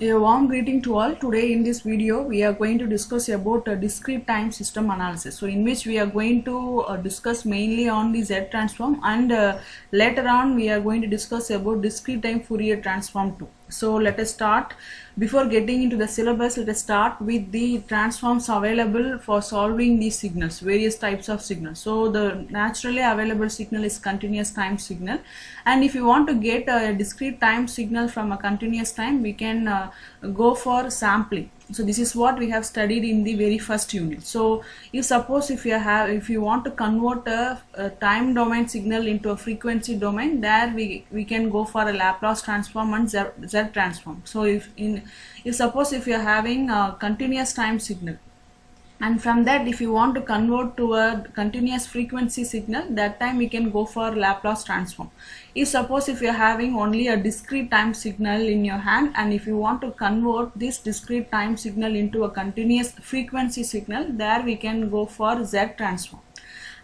A warm greeting to all. Today in this video we are going to discuss about discrete time system analysis. So in which we are going to discuss mainly on the Z transform, and later on we are going to discuss about discrete time Fourier transform too. So let us start. Before getting into the syllabus, let us start with the transforms available for solving these signals, various types of signals. So the naturally available signal is continuous time signal, and if you want to get a discrete time signal from a continuous time, we can go for sampling. So this is what we have studied in the very first unit. So if you want to convert a time domain signal into a frequency domain, there we can go for a Laplace transform and Z transform. So if you are having a continuous time signal, and from that if you want to convert to a continuous frequency signal, that time we can go for Laplace transform. If you are having only a discrete time signal in your hand, and if you want to convert this discrete time signal into a continuous frequency signal, there we can go for Z transform.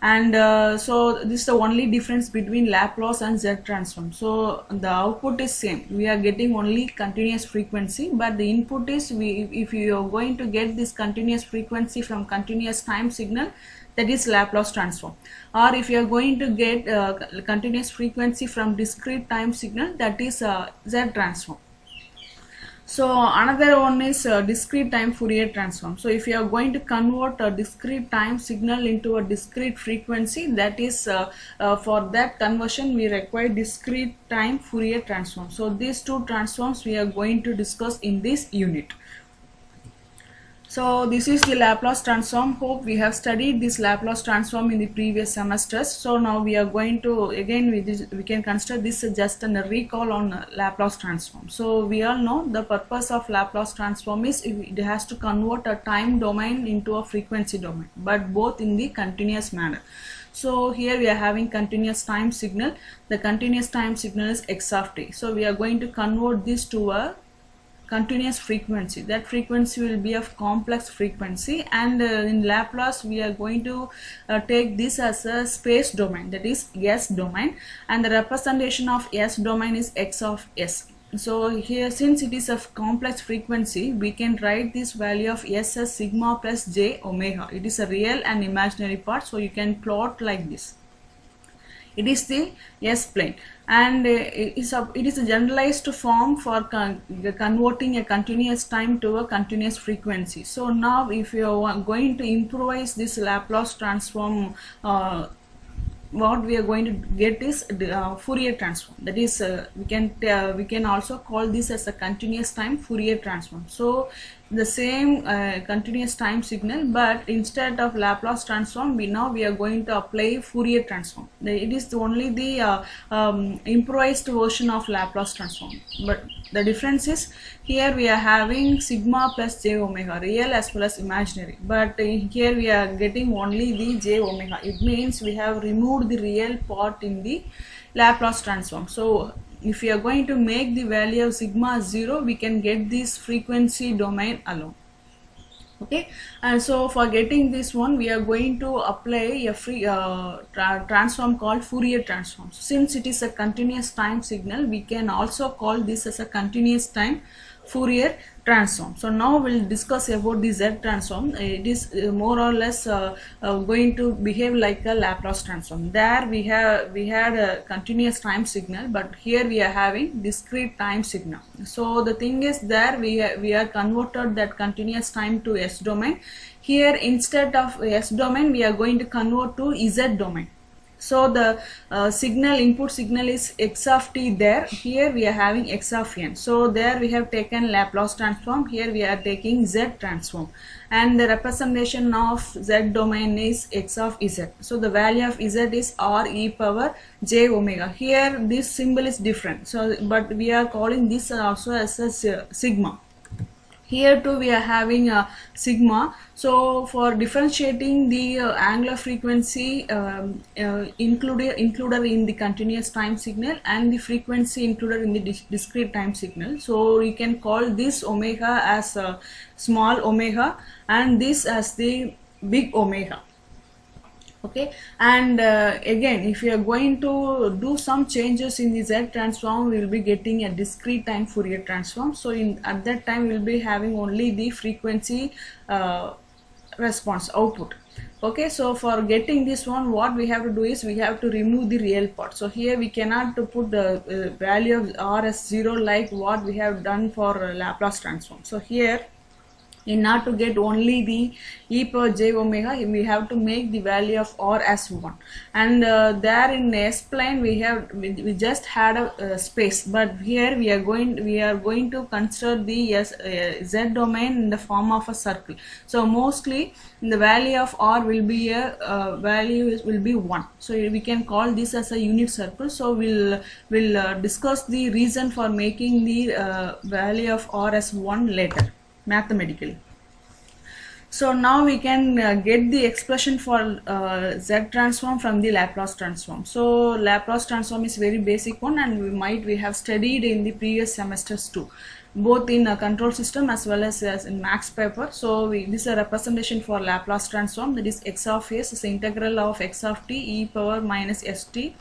And so this is the only difference between Laplace and Z transform. So the output is same, we are getting only continuous frequency, but the input is, if you are going to get this continuous frequency from continuous time signal, that is Laplace transform. Or if you are going to get continuous frequency from discrete time signal, that is Z transform. So another one is discrete time Fourier transform. So if you are going to convert a discrete time signal into a discrete frequency, that is for that conversion we require discrete time Fourier transform. So these two transforms we are going to discuss in this unit. So this is the Laplace transform. Hope we have studied this Laplace transform in the previous semesters. So now we are going to, again we can consider this just a recall on Laplace transform. So we all know the purpose of Laplace transform is it has to convert a time domain into a frequency domain, but both in the continuous manner. So here we are having continuous time signal. The continuous time signal is x of t. So we are going to convert this to a continuous frequency. That frequency will be of complex frequency, and in Laplace we are going to take this as a space domain, that is S domain, and the representation of S domain is x of s. So here, since it is a complex frequency, we can write this value of S as sigma plus j omega. It is a real and imaginary part, so you can plot like this. It is the S plane, and it is a generalized form for converting a continuous time to a continuous frequency. So now if you are going to improvise this Laplace transform, what we are going to get is Fourier transform. That is we can also call this as a continuous time Fourier transform. So the same continuous time signal, but instead of Laplace transform, we are going to apply Fourier transform. It is only the improvised version of Laplace transform, but the difference is here we are having sigma plus j omega, real as well as imaginary, but here we are getting only the j omega. It means we have removed the real part in the Laplace transform. So if we are going to make the value of sigma 0, we can get this frequency domain alone. Okay, and so for getting this one, we are going to apply a free transform called Fourier transform. So since it is a continuous time signal, we can also call this as a continuous time Fourier transform. So now we'll discuss about the Z transform. It is more or less going to behave like a Laplace transform. There we had a continuous time signal, but here we are having discrete time signal. So the thing is, there we are converted that continuous time to S domain. Here instead of S domain, we are going to convert to Z domain. So the input signal is x of t there. Here we are having x of n. So there we have taken Laplace transform. Here we are taking Z transform, and the representation of Z domain is x of z. So the value of z is r e power j omega. Here this symbol is different. So but we are calling this also as a sigma. Here too we are having a sigma. So for differentiating the angular frequency included in the continuous time signal and the frequency included in the discrete time signal, so you can call this omega as small omega and this as the big omega. Okay, and again, if you are going to do some changes in the Z transform, we will be getting a discrete time Fourier transform. So in at that time we will be having only the frequency response output. Okay, so for getting this one, what we have to do is we have to remove the real part. So here we cannot to put the value of R as 0 like what we have done for Laplace transform. So here, in order to get only the e power j omega, we have to make the value of R as 1, and there in S plane we just had a space, but here we are going to consider the Z domain in the form of a circle. So mostly the value of R will be a will be 1, so we can call this as a unit circle. So we'll discuss the reason for making the value of R as 1 later mathematically. So now we can get the expression for Z transform from the Laplace transform. So Laplace transform is very basic one, and we have studied in the previous semesters too, both in a control system as well as in max paper. So this is a representation for Laplace transform, that is x of s is the integral of x of t e power minus st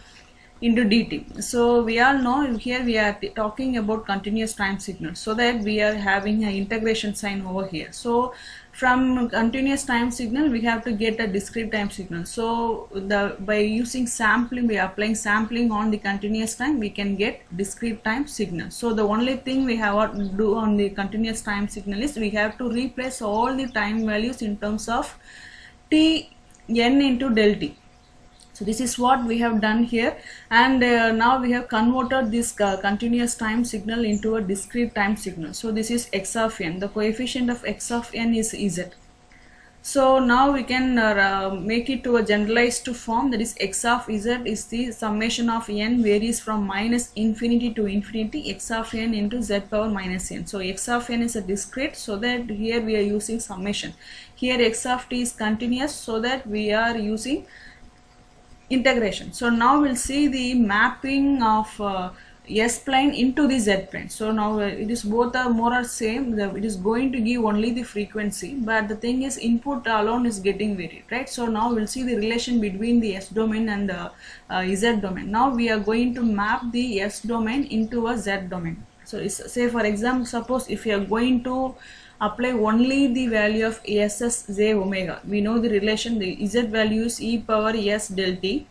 into dt. So we all know here we are talking about continuous time signal, so that we are having an integration sign over here. So from continuous time signal we have to get a discrete time signal. So by using sampling, we are applying sampling on the continuous time, we can get discrete time signal. So the only thing we have to do on the continuous time signal is we have to replace all the time values in terms of t n into del t. So this is what we have done here, and now we have converted this continuous time signal into a discrete time signal. So this is x of n, the coefficient of x of n is z. So now we can make it to a generalized form, that is x of z is the summation of n varies from minus infinity to infinity, x of n into z power minus n. So x of n is a discrete, so that here we are using summation. Here x of t is continuous, so that we are using integration. So now we'll see the mapping of S plane into the Z plane. So now it is both are more or same. It is going to give only the frequency, but the thing is input alone is getting varied, right? So now we'll see the relation between the S domain and the Z domain. Now we are going to map the S domain into a Z domain. So say for example, suppose if you are going to apply only the value of ss j omega, we know the relation, the z value is e power s del t,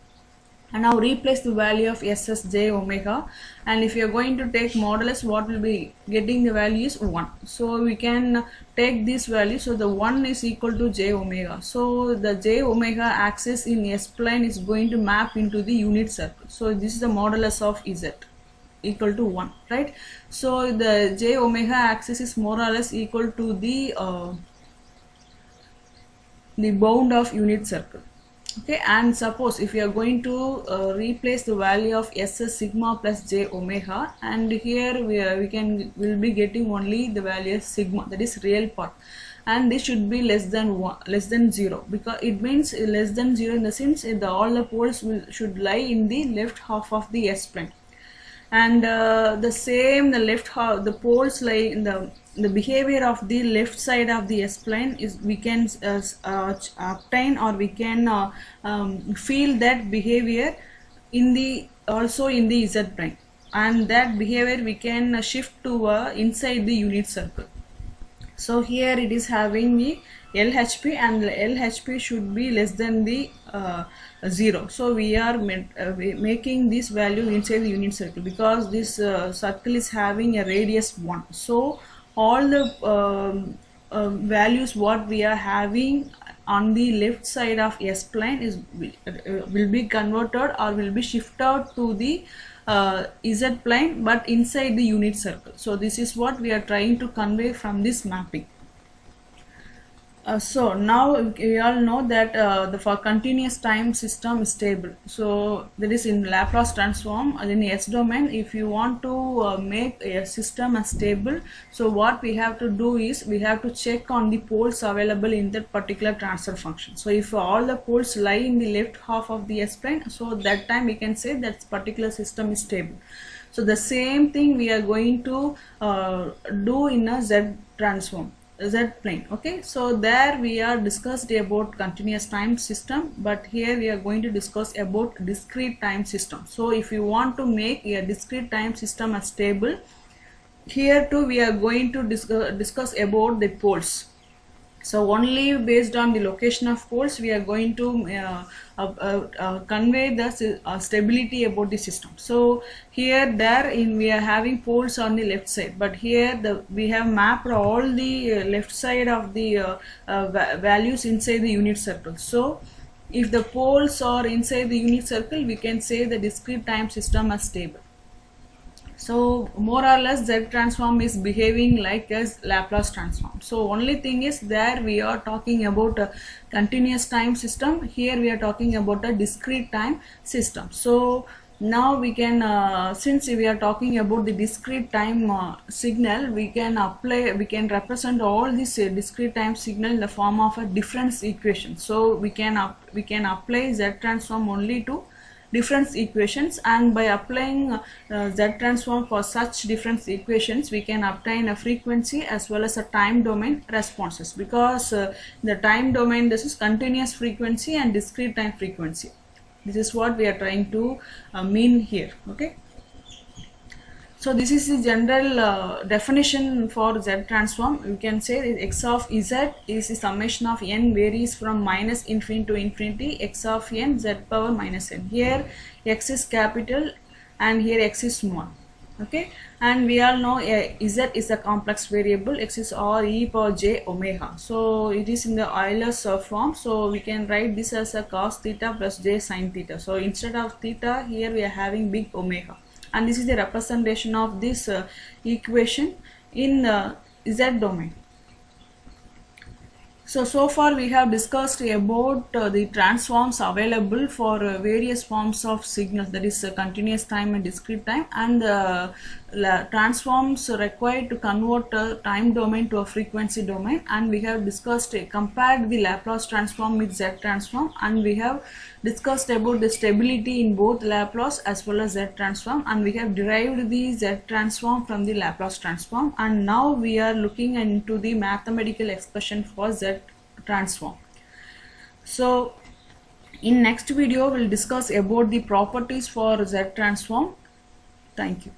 and now replace the value of ss j omega, and if you are going to take modulus, what will be getting the value is 1. So we can take this value, so the 1 is equal to j omega. So the j omega axis in S plane is going to map into the unit circle. So this is the modulus of z equal to 1, right? So the j omega axis is more or less equal to the bound of unit circle. Okay, and suppose if you are going to replace the value of ss sigma plus j omega, and here will be getting only the value of sigma, that is real part, and this should be less than 0, because it means less than 0 in the sense all the poles should lie in the left half of the S plane. And the left half, the poles lie in the behavior of the left side of the S plane is we can obtain, or we can feel that behavior in the also in the Z plane, and that behavior we can shift to inside the unit circle. So here it is having the LHP, and the LHP should be less than the 0. So we are making this value inside the unit circle, because this circle is having a radius 1. So all the values what we are having on the left side of S plane is will be converted or will be shifted to the Z plane, but inside the unit circle. So this is what we are trying to convey from this mapping. So now we all know that for continuous time system is stable. So that is in Laplace transform in S domain. If you want to make a system stable, so what we have to do is we have to check on the poles available in that particular transfer function. So if all the poles lie in the left half of the S plane, so that time we can say that particular system is stable. So the same thing we are going to do in a Z transform. Z plane. Okay, so there we are discussed about continuous time system, but here we are going to discuss about discrete time system. So if you want to make a discrete time system as stable, here too we are going to discuss about the poles. So only based on the location of poles we are going to convey the stability about the system. So here we are having poles on the left side, but here we have mapped all the left side of the values inside the unit circle. So if the poles are inside the unit circle, we can say the discrete time system is stable. So more or less Z transform is behaving like as Laplace transform. So only thing is there we are talking about a continuous time system, here we are talking about a discrete time system. So now we can since we are talking about the discrete time signal, we can represent all this discrete time signal in the form of a difference equation. So we can apply Z transform only to difference equations, and by applying Z transform for such difference equations we can obtain a frequency as well as a time domain responses, because the time domain, this is continuous frequency and discrete time frequency. This is what we are trying to mean here. Okay, so this is the general definition for Z transform. You can say that x of z is the summation of n varies from minus infinity to infinity, x of n z power minus n. Here x is capital and here x is small. Okay, and we all know z is a complex variable, x is r e power j omega. So it is in the Euler's form, so we can write this as a cos theta plus j sin theta. So instead of theta, here we are having big omega, and this is the representation of this equation in Z domain. So far we have discussed about the transforms available for various forms of signals, that is continuous time and discrete time, and transforms required to convert a time domain to a frequency domain. And we have discussed compared the Laplace transform with Z transform, and we have discussed about the stability in both Laplace as well as Z transform, and we have derived the Z transform from the Laplace transform, and now we are looking into the mathematical expression for Z transform. So in next video we'll discuss about the properties for Z transform. Thank you.